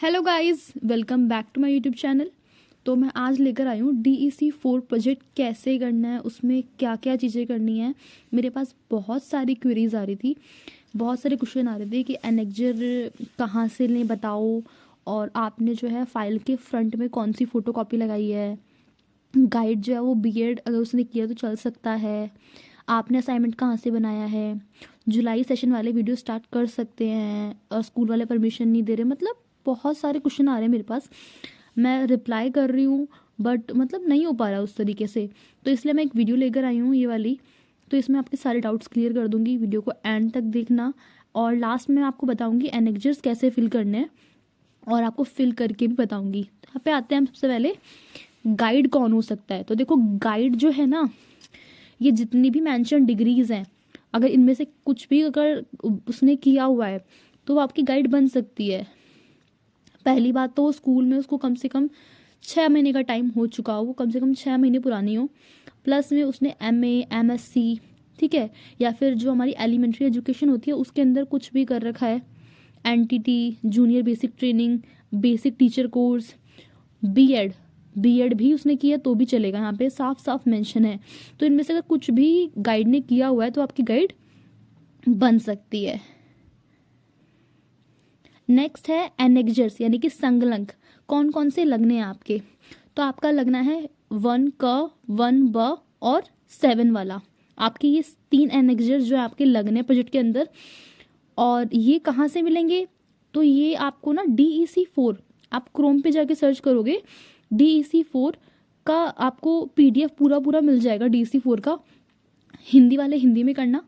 Hello guys, welcome back to my YouTube channel. तो मैं आज लेकर आई हूँ DEC 4 प्रोजेक्ट कैसे करना है, उसमें क्या क्या चीज़ें करनी है। मेरे पास बहुत सारी क्वेरीज आ रही थी, बहुत सारे क्वेश्चन आ रहे थे कि एनेक्जर कहाँ से लें बताओ, और आपने जो है फाइल के फ्रंट में कौन सी फ़ोटो कॉपी लगाई है, गाइड जो है वो B.Ed अगर उसने किया तो चल सकता है, आपने असाइनमेंट कहाँ से बनाया है, जुलाई सेशन वाले वीडियो स्टार्ट कर सकते हैं और स्कूल वाले परमिशन नहीं दे रहे। मतलब बहुत सारे क्वेश्चन आ रहे हैं मेरे पास, मैं रिप्लाई कर रही हूँ बट मतलब नहीं हो पा रहा उस तरीके से। तो इसलिए मैं एक वीडियो लेकर आई हूँ ये वाली। तो इसमें आपके सारे डाउट्स क्लियर कर दूंगी, वीडियो को एंड तक देखना। और लास्ट में आपको बताऊंगी एनेक्जर्स कैसे फिल करने हैं और आपको फिल करके भी बताऊंगी। यहाँ पे आते हैं हम सबसे पहले, गाइड कौन हो सकता है। तो देखो गाइड जो है ना, ये जितनी भी मेंशन डिग्रीज हैं, अगर इनमें से कुछ भी अगर उसने किया हुआ है तो वो आपकी गाइड बन सकती है। पहली बात तो स्कूल में उसको कम से कम 6 महीने का टाइम हो चुका हो, वो कम से कम 6 महीने पुरानी हो, प्लस में उसने MA MSc, ठीक है, या फिर जो हमारी एलिमेंट्री एजुकेशन होती है उसके अंदर कुछ भी कर रखा है, NTT junior basic training, basic teacher course, B.Ed भी उसने किया तो भी चलेगा, यहाँ पे साफ साफ मेंशन है। तो इनमें से अगर कुछ भी गाइड ने किया हुआ है तो आपकी गाइड बन सकती है। नेक्स्ट है एनेक्जर्स यानी कि संगलंक, कौन कौन से लगने हैं आपके। तो आपका लगना है 1 क 1 ब और 7 वाला। आपके ये 3 एनेक्जर्स जो है आपके लगने प्रोजेक्ट के अंदर। और ये कहाँ से मिलेंगे, तो ये आपको ना DEC 4, आप क्रोम पे जाके सर्च करोगे DEC 4 का आपको PDF पूरा पूरा मिल जाएगा। DEC 4 का हिंदी वाले हिंदी में करना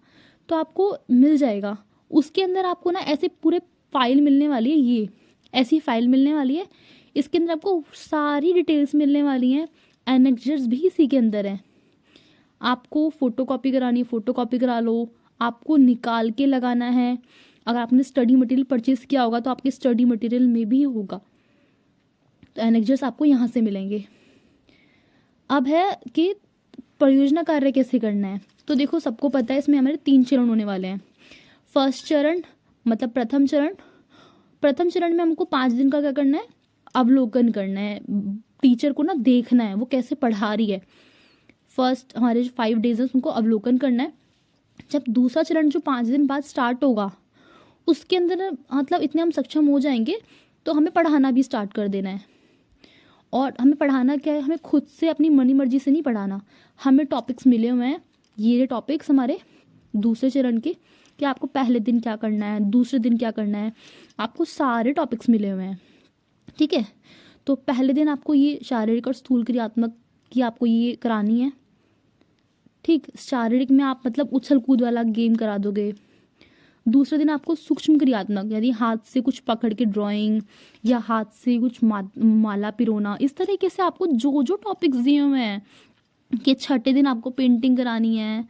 तो आपको मिल जाएगा। उसके अंदर आपको ना ऐसे पूरे फाइल मिलने वाली है, ये ऐसी फाइल मिलने वाली है। इसके अंदर आपको सारी डिटेल्स मिलने वाली हैं, एनेक्जर्स भी इसी के अंदर है। आपको फ़ोटो कॉपी करानी है फ़ोटो कॉपी करा लो, आपको निकाल के लगाना है। अगर आपने स्टडी मटेरियल परचेज किया होगा तो आपके स्टडी मटेरियल में भी होगा। तो एनेक्जर्स आपको यहाँ से मिलेंगे। अब है कि परियोजना कार्य कैसे करना है। तो देखो सबको पता है इसमें हमारे 3 चरण होने वाले हैं। फर्स्ट चरण मतलब प्रथम चरण में हमको 5 दिन का क्या करना है, अवलोकन करना है, टीचर को ना देखना है वो कैसे पढ़ा रही है। फर्स्ट हमारे जो 5 डेज है उनको अवलोकन करना है। जब दूसरा चरण जो 5 दिन बाद स्टार्ट होगा उसके अंदर मतलब इतने हम सक्षम हो जाएंगे तो हमें पढ़ाना भी स्टार्ट कर देना है। और हमें पढ़ाना क्या है, हमें खुद से अपनी मनी मर्जी से नहीं पढ़ाना। हमें टॉपिक्स मिले हुए हैं, ये टॉपिक्स हमारे दूसरे चरण के, कि आपको पहले दिन क्या करना है, दूसरे दिन क्या करना है, आपको सारे टॉपिक्स मिले हुए हैं, ठीक है। तो पहले दिन आपको ये शारीरिक और स्थूल क्रियात्मक की आपको ये करानी है, ठीक। शारीरिक में आप मतलब उछल कूद वाला गेम करा दोगे। दूसरे दिन आपको सूक्ष्म क्रियात्मक यानी हाथ से कुछ पकड़ के ड्राइंग या हाथ से कुछ माला पिरोना, इस तरीके से आपको जो जो टॉपिक्स दिए हुए हैं। कि छठे दिन आपको पेंटिंग करानी है।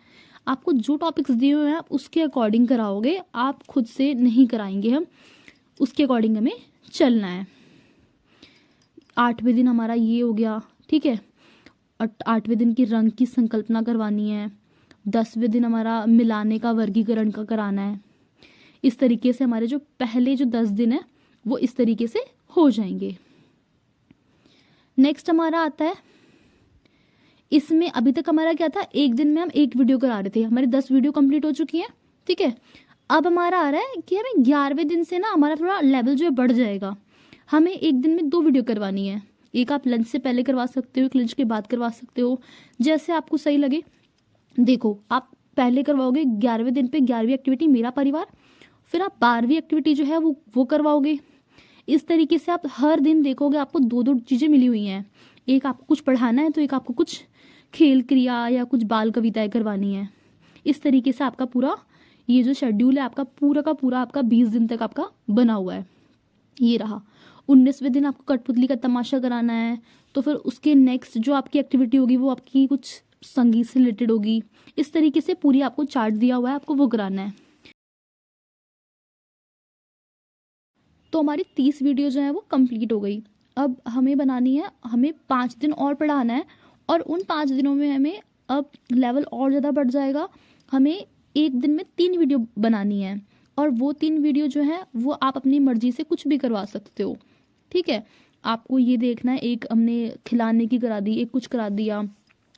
आपको जो टॉपिक्स दिए हुए हैं आप उसके अकॉर्डिंग कराओगे, आप खुद से नहीं कराएंगे हम, उसके अकॉर्डिंग हमें चलना है। 8वें दिन हमारा ये हो गया, ठीक है। 8वें दिन की रंग की संकल्पना करवानी है। 10वें दिन हमारा मिलाने का वर्गीकरण का कराना है। इस तरीके से हमारे जो पहले जो 10 दिन है वो इस तरीके से हो जाएंगे। नेक्स्ट हमारा आता है, इसमें अभी तक हमारा क्या था, एक दिन में हम 1 वीडियो करा रहे थे, हमारी 10 वीडियो कंप्लीट हो चुकी है, ठीक है। अब हमारा आ रहा है कि हमें 11वें दिन से ना हमारा थोड़ा लेवल जो है बढ़ जाएगा। हमें एक दिन में 2 वीडियो करवानी है। एक आप लंच से पहले करवा सकते हो, एक लंच के बाद करवा सकते हो, जैसे आपको सही लगे। देखो आप पहले करवाओगे 11वें दिन पे 11वीं एक्टिविटी मेरा परिवार, फिर आप 12वीं एक्टिविटी जो है वो करवाओगे। इस तरीके से आप हर दिन देखोगे आपको 2-2 चीज़ें मिली हुई हैं। एक आपको कुछ पढ़ाना है तो एक आपको कुछ खेल क्रिया या कुछ बाल कविताएं करवानी है। इस तरीके से आपका पूरा ये जो शेड्यूल है आपका पूरा का पूरा आपका 20 दिन तक आपका बना हुआ है। ये रहा। 19वें दिन आपको कठपुतली का तमाशा कराना है, तो फिर उसके नेक्स्ट जो आपकी एक्टिविटी होगी वो आपकी कुछ संगीत से रिलेटेड होगी। इस तरीके से पूरी आपको चार्ट दिया हुआ है, आपको वो कराना है। तो हमारी 30 वीडियो जो है वो कंप्लीट हो गई। अब हमें बनानी है, हमें 5 दिन और पढ़ाना है और उन 5 दिनों में हमें अब लेवल और ज़्यादा बढ़ जाएगा। हमें एक दिन में 3 वीडियो बनानी है और वो 3 वीडियो जो है वो आप अपनी मर्जी से कुछ भी करवा सकते हो। ठीक है। आपको ये देखना है, एक हमने खिलाने की करा दी, एक कुछ करा दिया,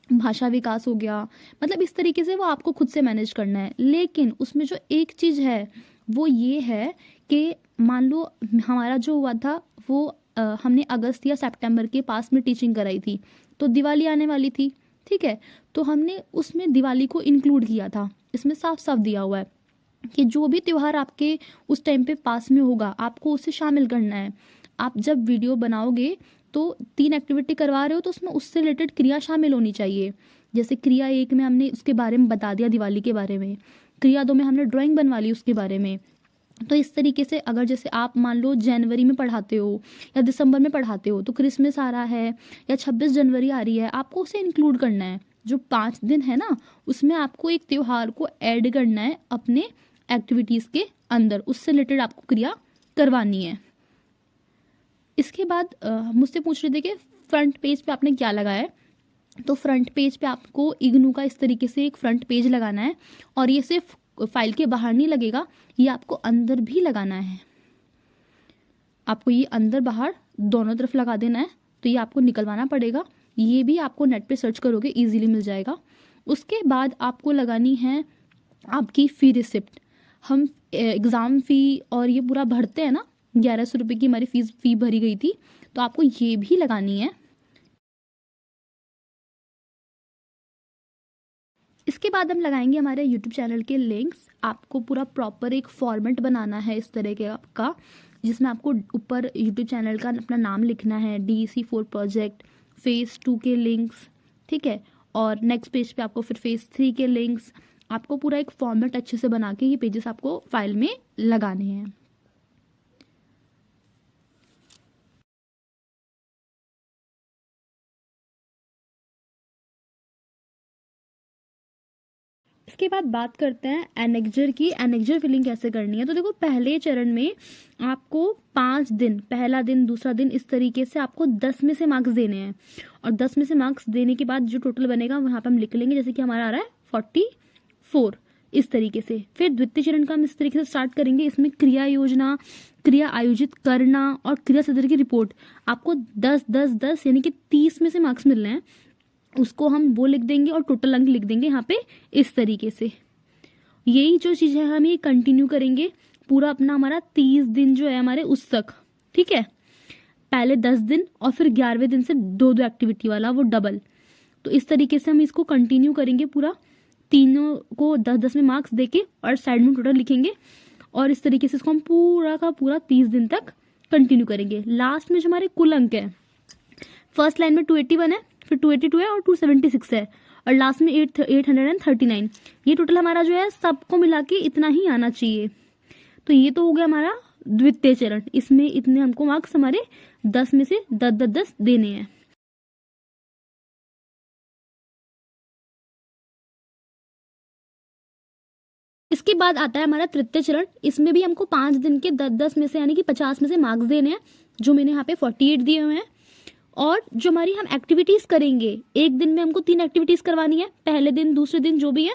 भाषा विकास हो गया, मतलब इस तरीके से वो आपको खुद से मैनेज करना है। लेकिन उसमें जो एक चीज़ है वो ये है कि मान लो हमारा जो हुआ था वो हमने अगस्त या सितंबर के पास में टीचिंग कराई थी, तो दिवाली आने वाली थी, ठीक है। तो हमने उसमें दिवाली को इंक्लूड किया था, इसमें साफ साफ दिया हुआ है कि जो भी त्यौहार आपके उस टाइम पे पास में होगा आपको उसे शामिल करना है। आप जब वीडियो बनाओगे तो 3 एक्टिविटी करवा रहे हो तो उसमें उससे रिलेटेड क्रिया शामिल होनी चाहिए। जैसे क्रिया 1 में हमने उसके बारे में बता दिया, दिवाली के बारे में, क्रिया 2 में हमने ड्राइंग बनवा ली उसके बारे में। तो इस तरीके से अगर जैसे आप मान लो जनवरी में पढ़ाते हो या दिसंबर में पढ़ाते हो, तो क्रिसमस आ रहा है या 26 जनवरी आ रही है, आपको उसे इंक्लूड करना है। जो 5 दिन है ना, उसमें आपको एक त्योहार को ऐड करना है अपने एक्टिविटीज़ के अंदर, उससे रिलेटेड आपको क्रिया करवानी है। इसके बाद मुझसे पूछ रहे थे कि फ्रंट पेज पे आपने क्या लगाया है। तो फ्रंट पेज पे आपको इग्नू का इस तरीके से एक फ्रंट पेज लगाना है, और ये सिर्फ फाइल के बाहर नहीं लगेगा, ये आपको अंदर भी लगाना है। आपको ये अंदर बाहर दोनों तरफ लगा देना है, तो ये आपको निकलवाना पड़ेगा। ये भी आपको नेट पे सर्च करोगे इजीली मिल जाएगा। उसके बाद आपको लगानी है आपकी फ़ी रिसिप्ट। हम एग्ज़ाम फ़ी और ये पूरा भरते हैं ना, 1100 रुपये की हमारी फ़ी भरी गई थी, तो आपको ये भी लगानी है। इसके बाद हम लगाएंगे हमारे यूट्यूब चैनल के लिंक्स। आपको पूरा प्रॉपर एक फॉर्मेट बनाना है इस तरह के आपका, जिसमें आपको ऊपर यूट्यूब चैनल का अपना नाम लिखना है, DEC4 प्रोजेक्ट, फेज़ 2 के लिंक्स, ठीक है। और नेक्स्ट पेज पे आपको फिर फेज़ 3 के लिंक्स। आपको पूरा एक फॉर्मेट अच्छे से बना के ये पेजेस आपको फाइल में लगाने हैं। इसके बाद बात करते हैं एनेक्जर की। एनेक्जर फिलिंग कैसे करनी है। तो देखो, पहले चरण में आपको 5 दिन, पहला दिन, दूसरा दिन, इस तरीके से आपको 10 में से मार्क्स देने हैं। और 10 में से मार्क्स देने के बाद जो टोटल बनेगा वहाँ पर हम लिख लेंगे, जैसे कि हमारा आ रहा है 44, इस तरीके से। फिर द्वितीय चरण का हम इस तरीके से स्टार्ट करेंगे। इसमें क्रिया योजना, क्रिया आयोजित करना और क्रिया सदर की रिपोर्ट, आपको 10 10 10 यानी कि 30 में से मार्क्स मिलने हैं। उसको हम वो लिख देंगे और टोटल अंक लिख देंगे यहाँ पे इस तरीके से। यही जो चीज़ है हम ये कंटिन्यू करेंगे पूरा अपना हमारा 30 दिन जो है हमारे उस तक, ठीक है। पहले 10 दिन और फिर 11वें दिन से 2-2 एक्टिविटी वाला वो डबल। तो इस तरीके से हम इसको कंटिन्यू करेंगे पूरा, तीनों को 10-10 में मार्क्स देके और साइड में टोटल लिखेंगे। और इस तरीके से इसको हम पूरा का पूरा 30 दिन तक कंटिन्यू करेंगे। लास्ट में जो हमारे कुल अंक है, फर्स्ट लाइन में 281 है, फिर 282 है और 276 है, और लास्ट में 839। ये टोटल हमारा जो है सबको मिला के इतना ही आना चाहिए। तो ये तो हो गया हमारा द्वितीय चरण। इसमें इतने हमको मार्क्स हमारे 10 में से 10-10-10 देने हैं। इसके बाद आता है हमारा तृतीय चरण। इसमें भी हमको 5 दिन के 10-10 में से यानी कि 50 में से मार्क्स देने हैं, जो मैंने यहाँ पे 48 दिए हुए हैं। और जो हमारी हम एक्टिविटीज करेंगे, एक दिन में हमको 3 एक्टिविटीज करवानी है, पहले दिन, दूसरे दिन, जो भी है।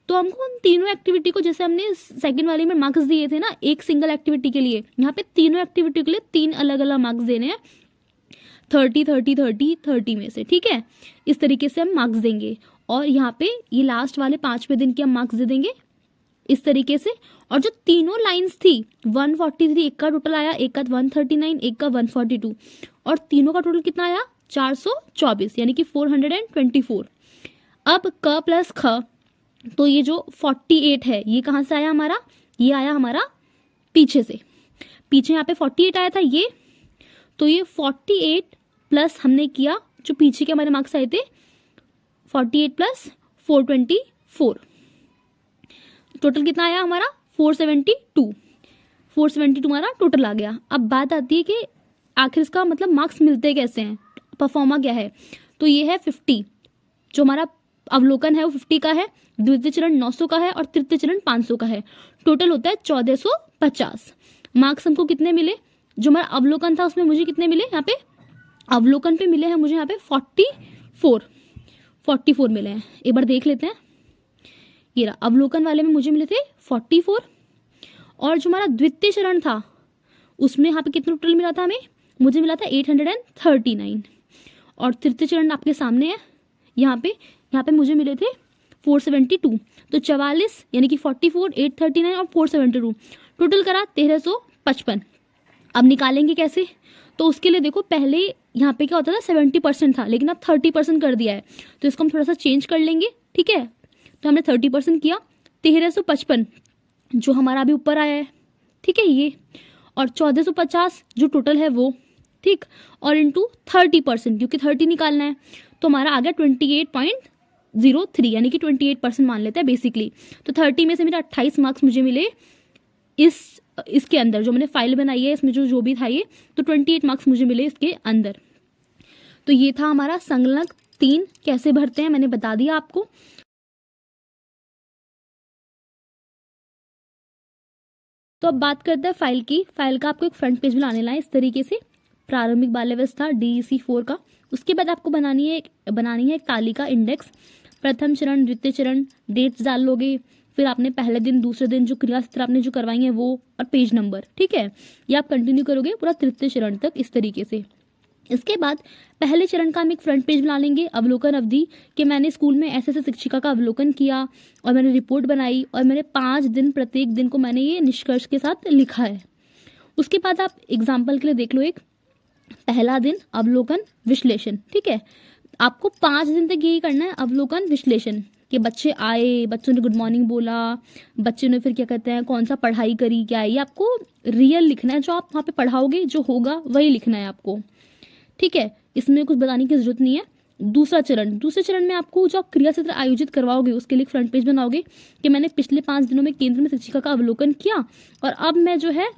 तो हमको उन तीनों एक्टिविटी को, जैसे हमने सेकंड वाले में मार्क्स दिए थे ना एक सिंगल एक्टिविटी के लिए, यहाँ पे तीनों एक्टिविटी के लिए 3 अलग अलग मार्क्स देने हैं, 30 30 30 30 में से, ठीक है। इस तरीके से हम मार्क्स देंगे। और यहाँ पे ये लास्ट वाले 5वें दिन के हम मार्क्स दे देंगे इस तरीके से। और जो तीनों लाइंस थी 143, एक का टोटल आया, एक का 139, एक का 142, और तीनों का टोटल कितना आया 424 यानी कि 424। अब क प्लस ख, तो ये जो 48 है ये कहाँ से आया हमारा, ये आया हमारा पीछे से। पीछे यहाँ पे 48 आया था ये, तो ये 48 प्लस हमने किया जो पीछे के हमारे मार्क्स आए थे, 48 प्लस 424, टोटल कितना आया हमारा 472 हमारा टोटल आ गया। अब बात आती है कि आखिर इसका मतलब मार्क्स मिलते कैसे हैं, परफॉर्मा क्या है। तो ये है 50, जो हमारा अवलोकन है वो 50 का है, द्वितीय चरण 900 का है और तृतीय चरण 500 का है। टोटल होता है 1450। मार्क्स हमको कितने मिले, जो हमारा अवलोकन था उसमें मुझे कितने मिले, यहाँ पे अवलोकन पे मिले हैं मुझे यहाँ पे 44 मिले हैं। एक बार देख लेते हैं। ये रहा, अवलोकन वाले में मुझे मिले थे 44, और जो हमारा द्वितीय चरण था उसमें यहाँ पे कितना टोटल मिला था हमें मुझे मिला था 839। और तृतीय चरण आपके सामने है, यहाँ पे मुझे मिले थे 472। तो 44 यानी कि 44, 839 और 472 टोटल करा 1355। अब निकालेंगे कैसे? तो उसके लिए देखो, पहले यहाँ पे क्या होता था 70% था, लेकिन अब 30% कर दिया है, तो इसको हम थोड़ा सा चेंज कर लेंगे। ठीक है, तो हमने 30% किया, 1355 जो हमारा अभी ऊपर आया है, ठीक है ये, और 1450 जो टोटल है वो, ठीक, और इंटू 30%, क्योंकि 30 निकालना है, तो हमारा आ गया 28.03, यानी कि 28% मान लेते हैं बेसिकली। तो 30 में से मेरे 28 मार्क्स मुझे मिले इसके अंदर, जो मैंने फाइल बनाई है इसमें जो भी था ये, तो 28 मार्क्स मुझे मिले इसके अंदर। तो ये था हमारा संलग्न 3 कैसे भरते हैं, मैंने बता दिया आपको। तो अब बात करते हैं फाइल की। फाइल का आपको एक फ्रंट पेज बनाने ला है इस तरीके से, प्रारंभिक बाल व्यवस्था DEC 4 का। उसके बाद आपको बनानी है एक तालिका इंडेक्स, प्रथम चरण, द्वितीय चरण, डेट्स डाल लोगे, फिर आपने पहले दिन, दूसरे दिन जो क्रिया सत्र आपने जो करवाई है वो, और पेज नंबर। ठीक है, ये आप कंटिन्यू करोगे पूरा तृतीय चरण तक इस तरीके से। इसके बाद पहले चरण का हम एक फ्रंट पेज बना लेंगे, अवलोकन अवधि, कि मैंने स्कूल में ऐसे शिक्षिका का अवलोकन किया और मैंने रिपोर्ट बनाई, और मैंने 5 दिन, प्रत्येक दिन को मैंने ये निष्कर्ष के साथ लिखा है। उसके बाद आप एग्जाम्पल के लिए देख लो, एक पहला दिन अवलोकन विश्लेषण। ठीक है, आपको 5 दिन तक यही करना है, अवलोकन विश्लेषण, कि बच्चे आए, बच्चों ने गुड मॉर्निंग बोला, बच्चों ने फिर क्या कहते हैं कौन सा पढ़ाई करी, क्या है, ये आपको रियल लिखना है, जो आप वहाँ पे पढ़ाओगे जो होगा वही लिखना है आपको। ठीक है, इसमें कुछ बताने की जरूरत नहीं है। दूसरे चरण में आपको जो आप क्रिया सत्र आयोजित करवाओगे उसके लिए फ्रंट पेज बनाओगे, कि मैंने पिछले 5 दिनों में केंद्र में शिक्षिका का अवलोकन किया, और अब मैं जो है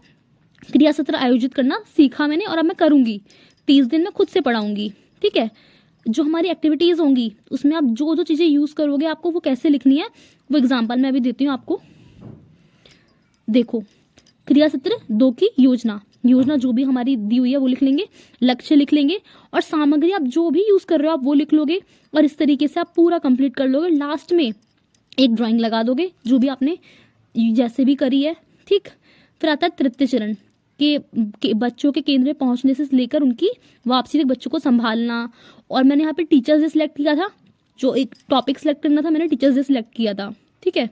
क्रिया सत्र आयोजित करना सीखा मैंने, और अब मैं करूंगी, 30 दिन में खुद से पढ़ाऊंगी। ठीक है, जो हमारी एक्टिविटीज होंगी उसमें आप जो चीजें यूज करोगे आपको वो कैसे लिखनी है, वो एग्जाम्पल मैं अभी देती हूँ आपको। देखो, क्रिया सत्र 2 की योजना जो भी हमारी दी हुई है वो लिख लेंगे, लक्ष्य लिख लेंगे, और सामग्री आप जो भी यूज कर रहे हो आप वो लिख लोगे, और इस तरीके से आप पूरा कंप्लीट कर लोगे। लास्ट में एक ड्राइंग लगा दोगे जो भी आपने जैसे भी करी है। ठीक, फिर आता है तृतीय चरण, के बच्चों के केंद्र में पहुंचने से लेकर उनकी वापसी तक बच्चों को संभालना। और मैंने यहाँ पे टीचर्स डे सिलेक्ट किया था, जो एक टॉपिक सिलेक्ट करना था मैंने टीचर्स डे सिलेक्ट किया था। ठीक है,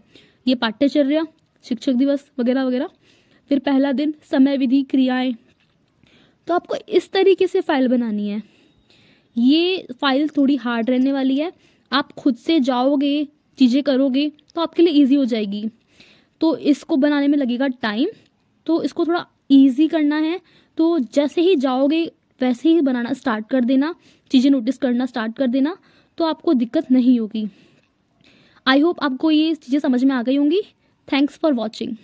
ये पाठ्यचर्या, शिक्षक दिवस वगैरह वगैरह। फिर पहला दिन, समय, विधि, क्रियाएं। तो आपको इस तरीके से फाइल बनानी है। ये फाइल थोड़ी हार्ड रहने वाली है, आप खुद से जाओगे, चीजें करोगे तो आपके लिए इजी हो जाएगी। तो इसको बनाने में लगेगा टाइम, तो इसको थोड़ा इजी करना है। तो जैसे ही जाओगे वैसे ही बनाना स्टार्ट कर देना, चीजें नोटिस करना स्टार्ट कर देना, तो आपको दिक्कत नहीं होगी। आई होप आपको ये चीजें समझ में आ गई होंगी। Thanks for watching.